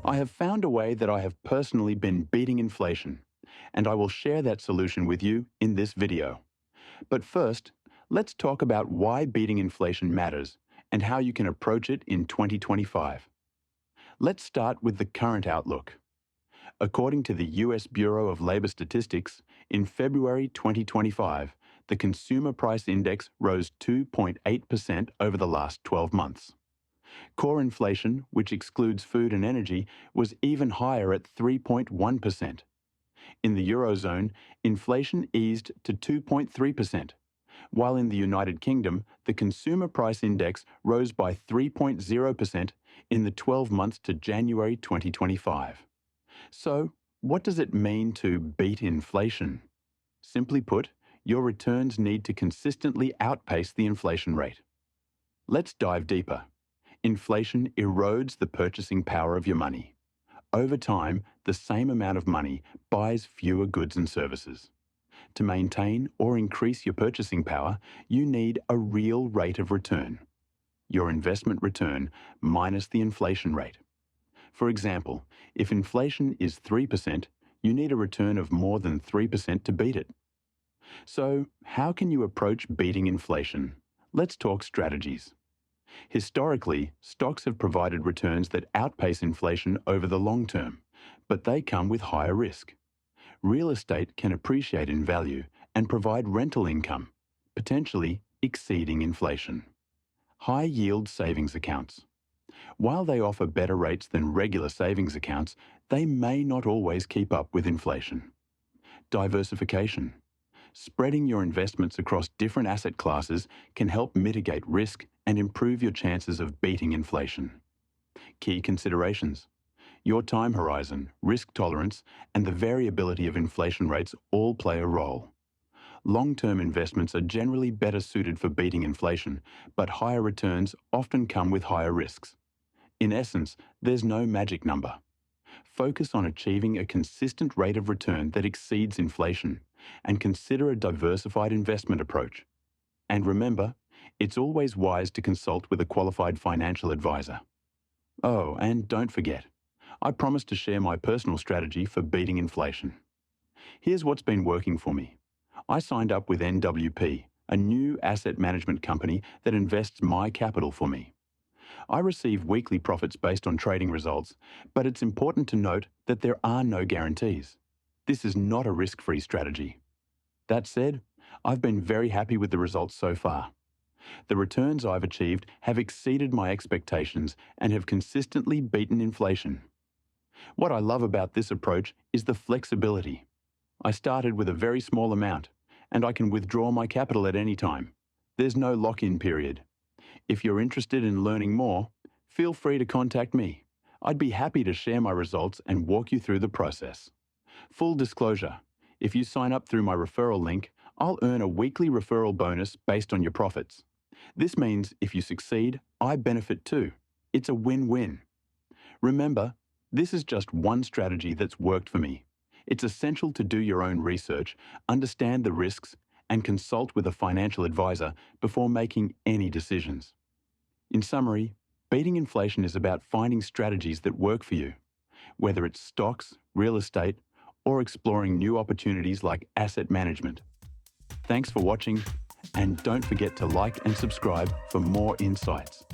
I have found a way that I have personally been beating inflation, and I will share that solution with you in this video. But first, let's talk about why beating inflation matters and how you can approach it in 2025. Let's start with the current outlook. According to the US Bureau of Labor Statistics, in February 2025, the Consumer Price Index rose 2.8% over the last 12 months. Core inflation, which excludes food and energy, was even higher at 3.1%. In the Eurozone, inflation eased to 2.3%, while in the United Kingdom, the Consumer Price Index rose by 3.0% in the 12 months to January 2025. So, what does it mean to beat inflation? Simply put, your returns need to consistently outpace the inflation rate. Let's dive deeper. Inflation erodes the purchasing power of your money. Over time, the same amount of money buys fewer goods and services. To maintain or increase your purchasing power, you need a real rate of return. Your investment return minus the inflation rate. For example, if inflation is 3%, you need a return of more than 3% to beat it. So, how can you approach beating inflation? Let's talk strategies. Historically, stocks have provided returns that outpace inflation over the long term, but they come with higher risk. Real estate can appreciate in value and provide rental income, potentially exceeding inflation. High-yield savings accounts. While they offer better rates than regular savings accounts, they may not always keep up with inflation. Diversification. Spreading your investments across different asset classes can help mitigate risk and improve your chances of beating inflation. Key considerations. Your time horizon, risk tolerance, and the variability of inflation rates all play a role. Long-term investments are generally better suited for beating inflation, but higher returns often come with higher risks. In essence, there's no magic number. Focus on achieving a consistent rate of return that exceeds inflation, and consider a diversified investment approach. And remember, it's always wise to consult with a qualified financial advisor. Oh, and don't forget, I promise to share my personal strategy for beating inflation. Here's what's been working for me. I signed up with NWP, a new asset management company that invests my capital for me. I receive weekly profits based on trading results, but it's important to note that there are no guarantees. This is not a risk-free strategy. That said, I've been very happy with the results so far. The returns I've achieved have exceeded my expectations and have consistently beaten inflation. What I love about this approach is the flexibility. I started with a very small amount, and I can withdraw my capital at any time. There's no lock-in period. If you're interested in learning more, feel free to contact me. I'd be happy to share my results and walk you through the process. Full disclosure, if you sign up through my referral link, I'll earn a weekly referral bonus based on your profits. This means if you succeed, I benefit too. It's a win-win. Remember, this is just one strategy that's worked for me. It's essential to do your own research, understand the risks, and consult with a financial advisor before making any decisions. In summary, beating inflation is about finding strategies that work for you, whether it's stocks, real estate, or exploring new opportunities like asset management. Thanks for watching, and don't forget to like and subscribe for more insights.